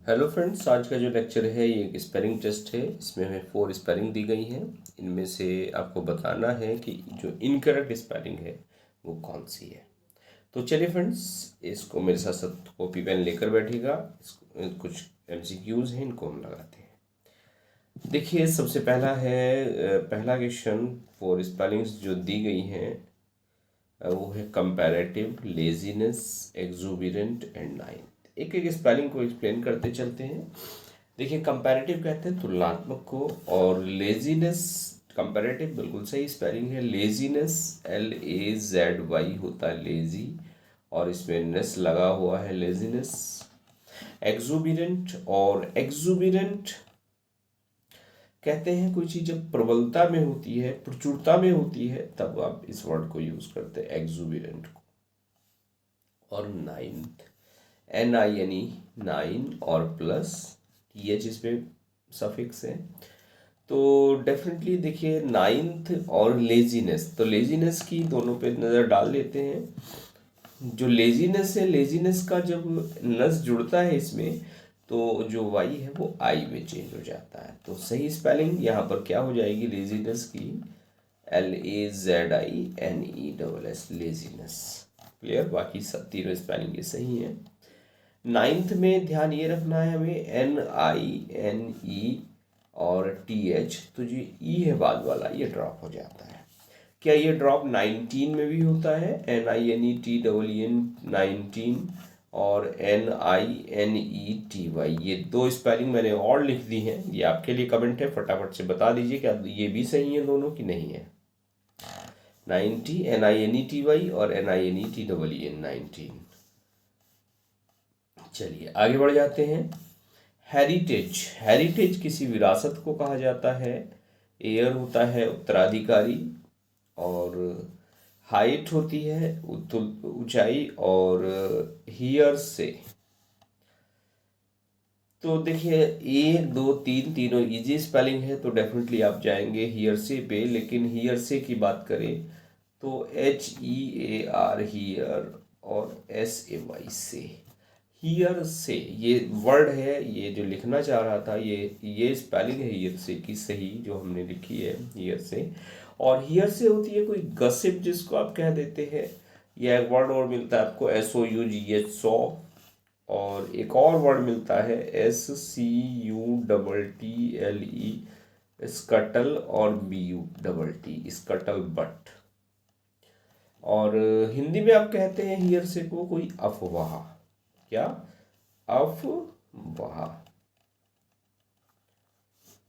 Hello friends, आज का जो लेक्चर है ये एक स्पेलिंग टेस्ट है। इसमें हमें 4 स्पेलिंग दी गई हैं। इनमें से आपको बताना है कि जो इनकरेक्ट स्पेलिंग है वो कौन सी है। तो चलिए फ्रेंड्स, इसको मेरे साथ साथ कॉपी पेन लेकर बैठिएगा। कुछ एमसीक्यूज हैं, इनको हम लगाते हैं। देखिए, सबसे पहला है पहला क्वेश्चन। 4 स्पेलिंग्स जो दी गई हैं वो है कंपैरेटिव, लेजीनेस, एक्सुबिरेंट एंड नाइन्थ। एक एक स्पेलिंग को एक्सप्लेन करते चलते हैं। देखिए, कंपैरेटिव कहते हैं तुलनात्मक को, और लेजीनेस, कंपैरेटिव बिल्कुल सही स्पेलिंग है। लेजीनेस LAZY होता है लेजी, और इसमें नेस लगा हुआ है, लेजीनेस। एक्सुबिरेंट, और एक्सुबिरेंट कहते हैं कोई चीज़ जब प्रबलता में होती है, प्रचुरता में होती है, तब आप इस वर्ड को यूज करते हैं, एक्सुबिरेंट को। और नाइन्थ, NINE, नाइन, और प्लस TH इसमें सफिक्स है। तो डेफिनेटली देखिए, नाइन्थ और लेजीनेस, तो लेजीनेस की दोनों पे नज़र डाल लेते हैं। जो लेजीनेस है, लेजीनेस का जब नस जुड़ता है इसमें, तो जो वाई है वो आई में चेंज हो जाता है। तो सही स्पेलिंग यहाँ पर क्या हो जाएगी लेजीनेस की? LAZINESS, laziness. क्लियर? बाकी सब तीनों स्पेलिंग ये सही है। नाइन्थ में ध्यान ये रखना है हमें, NINE और TH, तो जो ई है बाद वाला, ये ड्रॉप हो जाता है। क्या ये ड्रॉप 19 में भी होता है? NINETEEN 19, और NINETY, ये दो स्पेलिंग मैंने और लिख दी हैं, ये आपके लिए कमेंट है, फटाफट से बता दीजिए क्या ये भी सही है दोनों की नहीं है। 90, NINETY और NINETEEN 19। चलिए आगे बढ़ जाते हैं। हेरिटेज, हेरिटेज किसी विरासत को कहा जाता है। एयर होता है उत्तराधिकारी, और हाइट होती है ऊंचाई, और हियर से। तो देखिए, 1 2 3 तीनों इजी स्पेलिंग है, तो डेफिनेटली आप जाएंगे हियर से पे। लेकिन हियर से की बात करें तो HEAR, हियर, और SAY से। हियर से ये वर्ड है, ये जो लिखना चाह रहा था, ये स्पेलिंग है हियर से की सही, जो हमने लिखी है हियर से। और हियर से होती है कोई गसिप, जिसको आप कह देते हैं। यह एक वर्ड और मिलता है आपको, SOUGH, सौ। और एक और वर्ड मिलता है SCUTTLE, स्कटल, और BUTT, स्कटल बट। और हिंदी में आप कहते हैं हियर से को कोई अफवाह। क्या? अफवाह।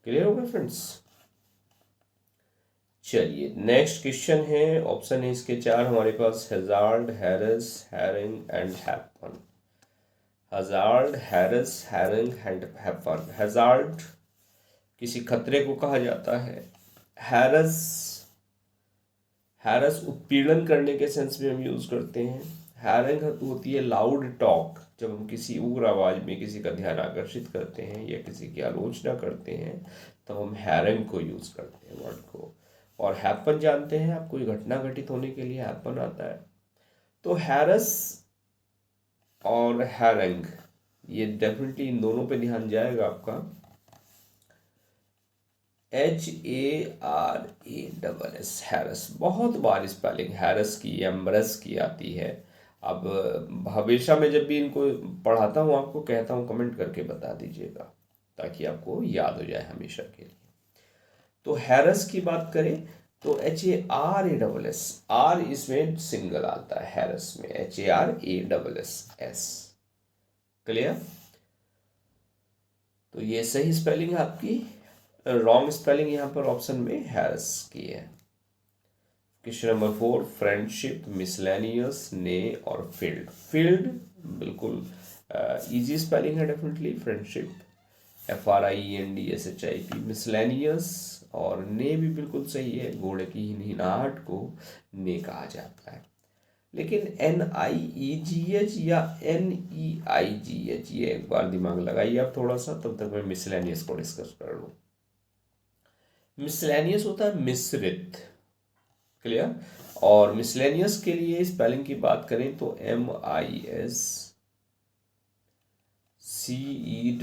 क्लियर हो गया फ्रेंड्स? चलिए नेक्स्ट क्वेश्चन है। ऑप्शन है इसके 4 हमारे पास, hazard, harass, haring and happen. Hazard, harass, haring and happen. Hazard किसी खतरे को कहा जाता है। हैरस, हैरस उत्पीड़न करने के सेंस में हम यूज करते हैं। हैरिंग होती है लाउड टॉक, जब हम किसी उग्र आवाज में किसी का ध्यान आकर्षित करते हैं या किसी की आलोचना करते हैं, तो हम हैरिंग को यूज करते हैं वर्ड को। और हैपन जानते हैं आप, कोई घटना घटित होने के लिए हैपन आता है। तो हैरस और हैरिंग, ये डेफिनेटली इन दोनों पे ध्यान जाएगा आपका। HARASS, harass. बहुत बार स्पेलिंग हैरस की, एम्ब्रेस की आती है। अब हमेशा मैं जब भी इनको पढ़ाता हूँ, आपको कहता हूँ कमेंट करके बता दीजिएगा, ताकि आपको याद हो जाए हमेशा के लिए। तो हैरस की बात करें तो HARASS, आर इसमें सिंगल आता है हैरस में, HARASS। क्लियर? तो ये सही स्पेलिंग है आपकी। रॉन्ग स्पेलिंग यहाँ पर ऑप्शन में हैरस की है। क्वेश्चन नंबर 4, फ्रेंडशिप, मिसलेनियस, ने, और फील्ड। फील्ड बिल्कुल इजी स्पेलिंग है डेफिनेटली, फ्रेंडशिप FRIENDSHIP। मिसलेनियस और ने भी बिल्कुल सही है, घोड़े की हिनहिनाहट को ने कहा जाता है। लेकिन NIEGH या NEIGH, ये एक बार दिमाग लगाइए आप थोड़ा सा, तब तक मैं मिसलेनियस को डिस्कस कर लूँ। मिसलेनियस होता है मिश्रित। क्लियर? और मिसलेनियस के लिए स्पेलिंग की बात करें तो MISCELLANEOUS CELLANEOUS,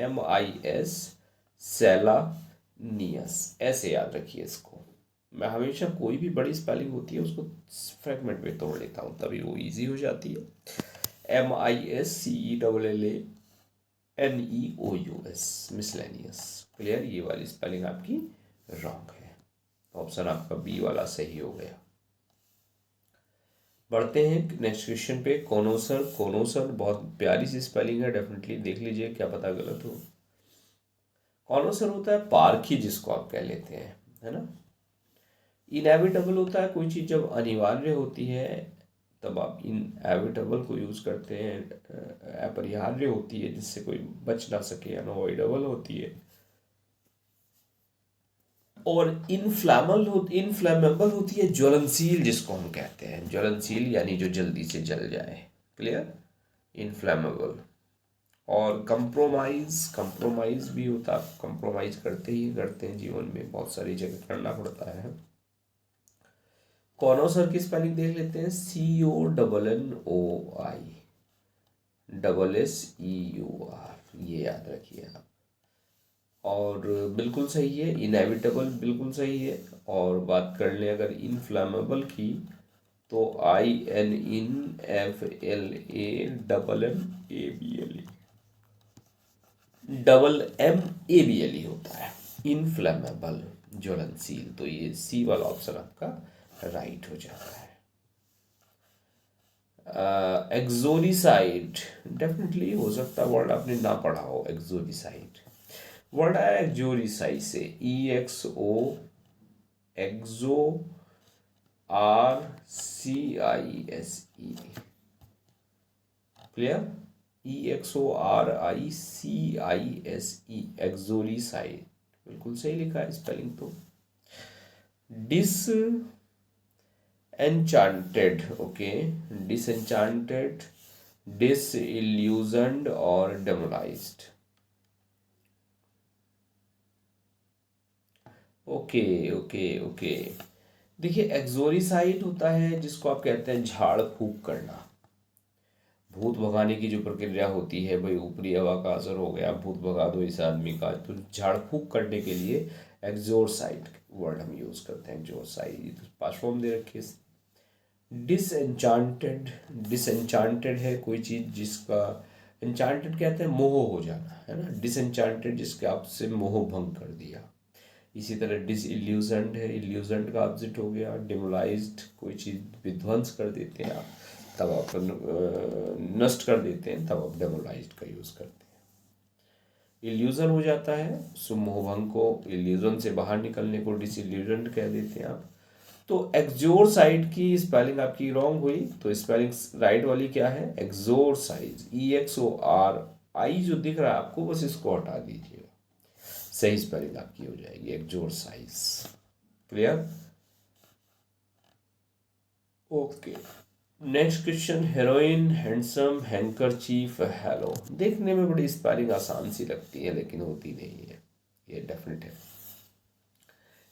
MIS, सेलानियस, ऐसे याद रखिए इसको। मैं हमेशा कोई भी बड़ी स्पेलिंग होती है उसको फ्रेगमेंट में तोड़ लेता हूँ, तभी वो इजी हो जाती है। MISCELLANEOUS, miscellaneous. क्लियर, ये वाली स्पेलिंग आपकी रॉन्ग है। ऑप्शन आपका बी वाला सही हो गया। बढ़ते हैं नेक्स्ट क्वेश्चन पे। कोनोसर, कोनोसर बहुत प्यारी सी स्पेलिंग है, डेफिनेटली देख लीजिए, क्या पता गलत हो। कॉनोसर होता है पारखी, जिसको आप कह लेते हैं, है ना। इनएविटेबल होता है कोई चीज़ जब अनिवार्य होती है तब आप इनएविटेबल को यूज़ करते हैं। अपरिहार्य होती है जिससे कोई बच ना सके, अनअवॉइडेबल होती है। और इनफ्लैमेबल होती है, ज्वलनशील जिसको हम कहते हैं, ज्वलनशील यानी जो जल्दी से जल जाए। क्लियर, इनफ्लैमेबल। और कंप्रोमाइज, कंप्रोमाइज भी होता है, कंप्रोमाइज करते ही करते हैं जीवन में, बहुत सारी जगह करना पड़ता है। कॉनोसर की स्पेलिंग देख लेते हैं, CONNOI ये याद रखिए आप। और बिल्कुल सही है, इनएविटेबल बिल्कुल सही है। और बात कर लें अगर इनफ्लैमेबल की, तो INNFLAMMABLE, MMABLE होता है, इनफ्लैमेबल, ज्वलनशील। तो ये सी वाला ऑप्शन आपका राइट हो जाता है। एक्सोरिसाइड, डेफिनेटली हो सकता है वर्ड आपने ना पढ़ा हो। एक्सोरिसाइड वर्ड आया एक्सोरिसाइड से, एक्सो RICE। क्लियर, EXORICISE, एक्सोरिसाइड, बिल्कुल सही लिखा है स्पेलिंग तो। डिसएन्चांटेड, ओके, डिसएन्चांटेड, डिसइल्यूजन्ड और डेमोलाइज्ड। ओके ओके ओके, देखिए एक्सोरिसाइड होता है जिसको आप कहते हैं झाड़ फूक करना, भूत भगाने की जो प्रक्रिया होती है भाई, ऊपरी हवा का असर हो गया, भूत भगा दो इस आदमी का, तो झाड़ फूक करने के लिए एक्सोरसाइड वर्ड हम यूज करते हैं। एक्सोरसाइड तो पास्ट फॉर्म दे रखी है। डिसएन्चांटेड, डिसएन्चांटेड है कोई चीज़ जिसका, एन्चांटेड कहते हैं मोह हो जाना, है ना। डिसएन्चांटेड जिसके आपसे मोह भंग कर दिया। इसी तरह डिसइल्यूजन्ड है, इल्यूजन्ड का ऑपोजिट हो गया। डिमोलाइज्ड, कोई चीज़ विध्वंस कर देते हैं आप, तब आप नष्ट कर देते हैं, तब आप डेमोलाइज्ड का यूज़ करते हैं। इल्यूजन हो जाता है, सो मोहभंग को, इल्यूजन से बाहर निकलने को डिसइल्यूजन्ड कह देते हैं आप। तो एक्सोरसाइड की स्पेलिंग आपकी रॉन्ग हुई, तो स्पेलिंग राइट वाली क्या है, एक्सोरसाइज, EXORI जो दिख रहा है आपको, बस इसको हटा दीजिएगा, सही स्पेलिंग आपकी हो जाएगी exorcise. Clear, okay. Next question, heroine, handsome, handkerchief, hello. देखने में बड़ी स्पेलिंग आसान सी लगती है लेकिन होती नहीं है, ये डेफिनेट है।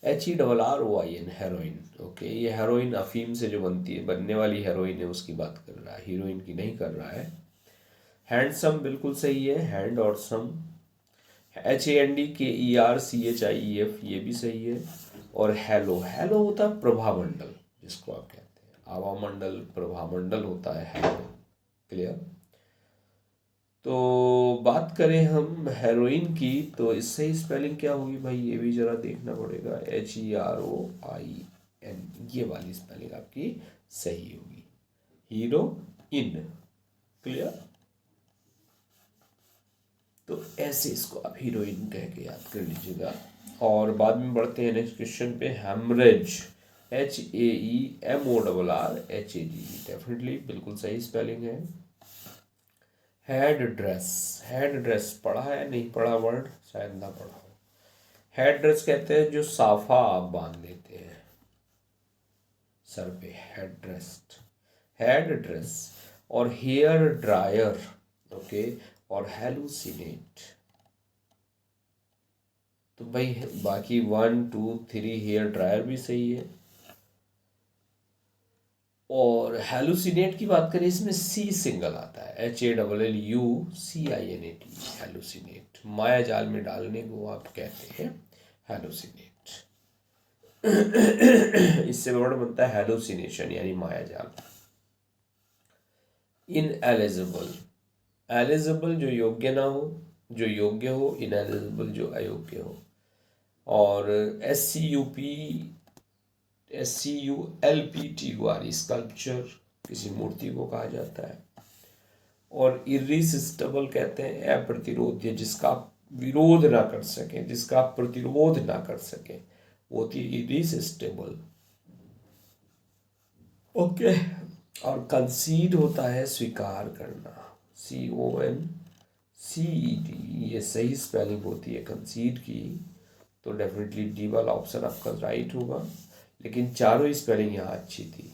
HERROIN, heroin, okay. ये हेरोइन अफीम से जो बनती है, बनने वाली हेरोइन है उसकी बात कर रहा है, हीरोइन की नहीं कर रहा है। हैंडसम बिल्कुल सही है, हैंड और सम। HANDKERCHIEF ये भी सही है। और हेलो, हेलो होता है प्रभामंडल, जिसको आप कहते हैं आवामंडल, प्रभामंडल होता है हेलो। क्लियर, तो बात करें हम हेरोइन की, तो इससे ही स्पेलिंग क्या होगी भाई, ये भी जरा देखना पड़ेगा। HEROIN, ये वाली स्पेलिंग आपकी सही होगी, हीरो इन। क्लियर, तो ऐसे इसको आप हीरोइन कह के याद कर लीजिएगा। और बाद में बढ़ते हैं नेक्स्ट क्वेश्चन पे। हेमरेज, HAEMORRAGE, डेफिनेटली बिल्कुल सही स्पेलिंग है। हेड ड्रेस, हेड ड्रेस पढ़ा है, नहीं पढ़ा वर्ड, शायद ना पढ़ा हो। हेड ड्रेस कहते हैं जो साफा आप बांध लेते हैं सर पे, हेड ड्रेस, हेड ड्रेस। और हेयर ड्रायर, ओके। और हेलुसिनेट, तो भाई बाकी 1 2 3 हेयर ड्रायर भी सही है। और हेलुसिनेट की बात करें, इसमें सी सिंगल आता है, HALLUCINAT, हेलुसिनेट, माया जाल में डालने को आप कहते हैं हेलुसिनेट। इससे वर्ड बनता है हेलुसिनेशन यानी माया जाल। इनएलिजिबल, एलिजिबल जो योग्य ना हो, जो योग्य हो, इनएलिजिबल जो अयोग्य हो। और SCULPT वाली स्कल्पचर, किसी मूर्ति को कहा जाता है। और इरिसिस्टिबल कहते हैं अप्रतिरोध्य, जिसका आप विरोध ना कर सके, जिसका आप प्रतिरोध ना कर सके, वो होती है इरिसिस्टिबल। ओके। और कंसीड होता है स्वीकार करना, CONCED, ये सही स्पेलिंग होती है कंसीड की। तो डेफिनेटली डी वाला ऑप्शन आपका राइट होगा, लेकिन चारों स्पेलिंग यहाँ अच्छी थी।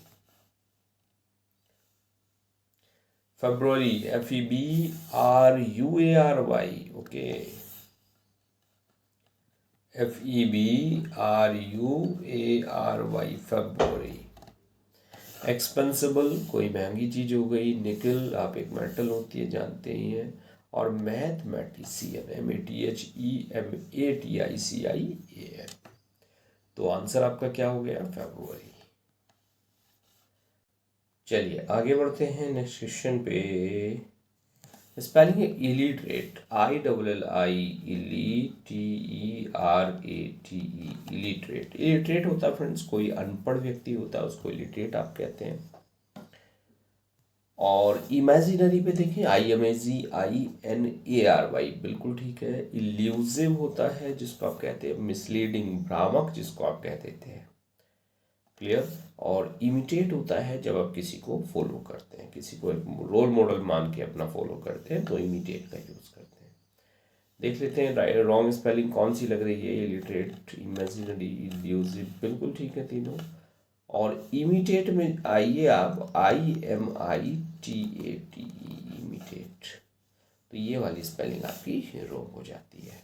फरवरी, FEBRUARY, ओके, FEBRUARY, फरवरी। एक्सपेंसिबल, कोई महंगी चीज हो गई। निकल, आप एक मेटल होती है, जानते ही हैं। और मैथमेटिशियन, MATHEMATICIAN। तो आंसर आपका क्या हो गया? फरवरी। चलिए आगे बढ़ते हैं नेक्स्ट क्वेश्चन पे। स्पेलिंग है illiterate, ILLI, TERATE, illiterate. Illiterate होता है फ्रेंड्स, कोई अनपढ़ व्यक्ति होता है, उसको इलिटरेट आप कहते हैं। और इमेजिनरी पे देखें, IMAGINARY, बिल्कुल ठीक है। इल्यूसिव होता है, जिसको आप कहते हैं मिसलीडिंग, भ्रामक, जिसको आप कह देते हैं। क्लियर। और इमिटेट होता है जब आप किसी को फॉलो करते हैं, किसी को एक रोल मॉडल मान के अपना फॉलो करते हैं, तो इमिटेट का यूज करते हैं। देख लेते हैं रॉन्ग स्पेलिंग कौन सी लग रही है। इलिटरेट, इमेजिनरी, इल्यूसिव, बिल्कुल ठीक है तीनों। और इमिटेट में आइए आप, IMITATE, इमिटेट, तो ये वाली स्पेलिंग आपकी रॉन्ग हो जाती है।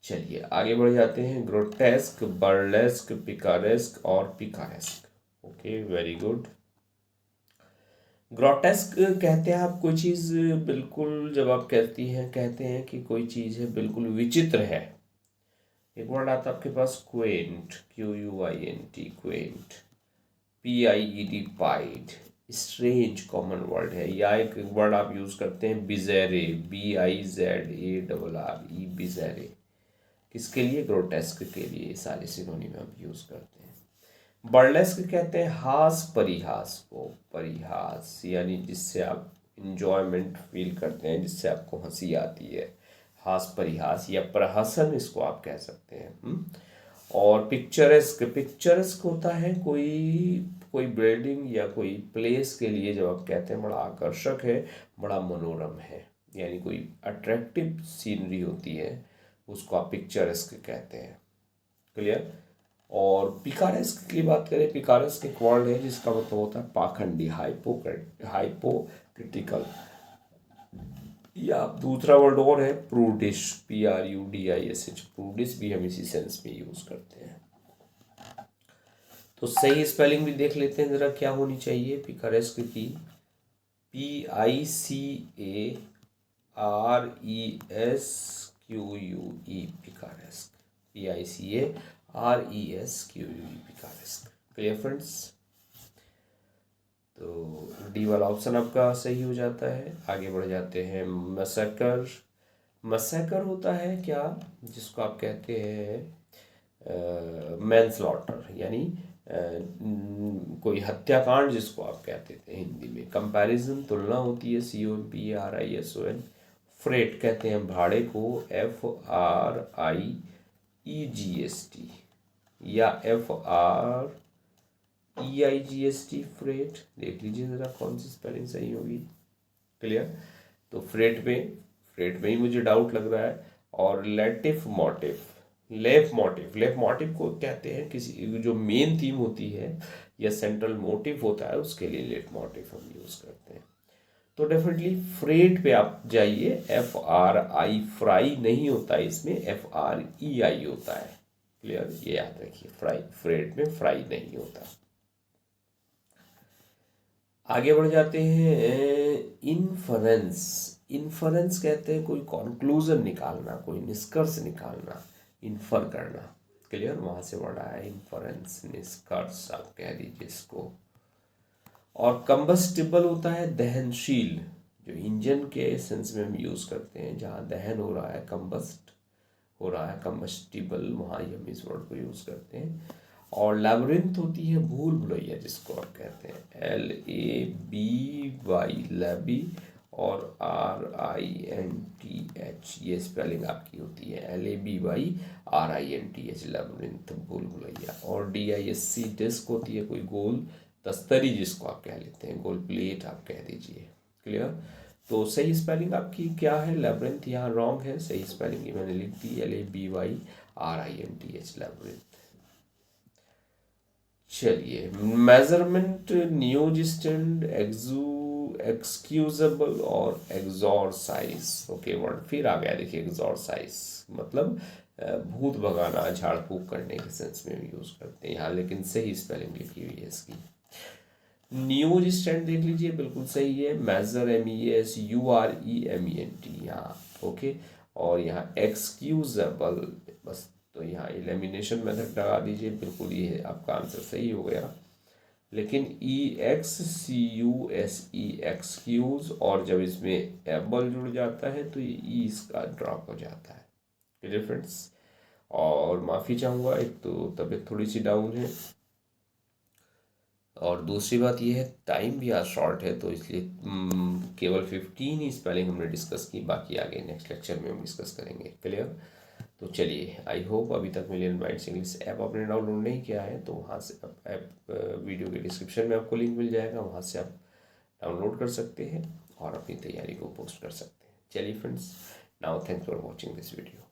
चलिए आगे बढ़ जाते हैं। ग्रोटेस्क, बर्लेस्क, पिकारेस्क और picaresque. Okay, very good. Grotesque कहते हैं आप कोई चीज़ बिल्कुल, जब आप कहते हैं कि कोई चीज़ है बिल्कुल विचित्र है। एक वर्ड आता है आपके पास quaint, QUINT, quaint, PIED, pied, strange common word है। या एक वर्ड आप यूज़ करते हैं बिज़ेरे, BIZARRE, बिज़ेरे, किसके लिए? ग्रोटेस्क के लिए। सारे सिनोनिम आप यूज करते हैं। बर्लेस्क कहते हैं हास परिहास को, परिहास यानी जिससे आप इंजॉयमेंट फील करते हैं, जिससे आपको हंसी आती है, हास परिहास या प्रहसन, इसको आप कह सकते हैं। और पिक्चरेस्क, पिक्चरेस्क होता है कोई कोई बिल्डिंग या कोई प्लेस के लिए जब आप कहते हैं बड़ा आकर्षक है, बड़ा मनोरम है, यानी कोई अट्रैक्टिव सीनरी होती है, उसको आप पिक्चरेस्क कहते हैं। क्लियर। और पिकारेस्क की बात करें, पिकारेस्क एक वर्ड है जिसका मतलब होता है पाखंडी, हाइपोक्रिटिकल। या दूसरा वर्ड और है प्रूडिश, PRUDISH, प्रूडिश भी हम इसी सेंस में यूज करते हैं। तो सही स्पेलिंग भी देख लेते हैं जरा, क्या होनी चाहिए पिकारेस्क की। PICARESQUE, picaresque, PICARESQUE, picaresque. Clear friends. तो डी वाला ऑप्शन आपका सही हो जाता है। आगे बढ़ जाते हैं। मैसेकर, मैसेकर होता है क्या, जिसको आप कहते हैं मैनस्लॉटर, यानी कोई हत्याकांड, जिसको आप कहते थे हिंदी में। कंपैरिजन, तुलना होती है, COMPARISON। फ्रेट कहते हैं भाड़े को, FRIEGST या FREIGST, फ्रेट। देख लीजिए जरा कौन सी स्पेलिंग सही होगी। क्लियर। तो फ्रेट में ही मुझे डाउट लग रहा है। और leitmotif, leitmotif, leitmotif को कहते हैं किसी जो मेन थीम होती है या सेंट्रल मोटिव होता है, उसके लिए लेफ मोटिव हम यूज करते हैं। तो डेफिनेटली फ्रेट पे आप जाइए, FRI, फ्राई नहीं होता है इसमें, FREI होता है। क्लियर, ये याद रखिए, फ्राई, फ्रेट में फ्राई नहीं होता। आगे बढ़ जाते हैं। इन्फरेंस। इन्फरेंस कहते हैं कोई कॉन्क्लूजन निकालना, कोई निष्कर्ष निकालना, इन्फर करना। क्लियर, वहां से वर्ड आया इन्फरेंस, निष्कर्ष आप कह दीजिए इसको। और कंबस्टिबल होता है दहनशील, जो इंजन के सेंस में हम यूज करते हैं, जहाँ दहन हो रहा है, कंबस्ट हो रहा है, कंबस्टिबल, वहाँ ही हम इस वर्ड को यूज करते हैं। और लैबिरिंथ होती है भूल भुलैया, जिसको आप कहते हैं LABY, लैबी, और RINTH, ये स्पेलिंग आपकी होती है, LABY RINTH, लैबिरिंथ, भूल भुलैया। और DISC, डिस्क होती है कोई गोल तस्तरी, जिसको आप कह लेते हैं, गोल प्लेट आप कह दीजिए। क्लियर। तो सही स्पेलिंग आपकी क्या है? लैबिरिंथ यहाँ रॉन्ग है, सही स्पेलिंग मैंने लिख दी LABY RINTH, लैबिरिंथ। चलिए, मेजरमेंट, न्यूज स्टैंड, एक्सक्यूजेबल और एक्सॉर्साइज। ओके, वर्ड फिर आ गया, देखिए एक्सॉर्साइज मतलब भूत भगाना, झाड़ फूक करने के सेंस में भी यूज करते हैं यहाँ, लेकिन सही स्पेलिंग लिखी हुई है इसकी। न्यूज स्टैंड देख लीजिए, बिल्कुल सही है, मेजर MESUREMENT यहाँ। ओके, और यहाँ एक्सक्यूजेबल, बस तो यहाँ एलिमिनेशन मेथड लगा दीजिए, बिल्कुल ये आपका आंसर सही हो गया। लेकिन EXCUSE, एक्सक्यूज, और जब इसमें एबल जुड़ जाता है तो ये ई इसका ड्रॉप हो जाता है। Clear friends. और माफ़ी चाहूँगा, एक तो तबीयत थोड़ी सी डाउन है, और दूसरी बात ये है टाइम भी आज शॉर्ट है, तो इसलिए केवल 15 ही स्पेलिंग हमने डिस्कस की, बाकी आगे नेक्स्ट लेक्चर में हम डिस्कस करेंगे। क्लियर। तो चलिए, आई होप अभी तक मिलियन माइंड्स इंग्लिश ऐप आपने डाउनलोड नहीं किया है तो वहाँ से ऐप, वीडियो के डिस्क्रिप्शन में आपको लिंक मिल जाएगा, वहाँ से आप डाउनलोड कर सकते हैं और अपनी तैयारी को पोस्ट कर सकते हैं। चलिए friends, now thanks for watching this video.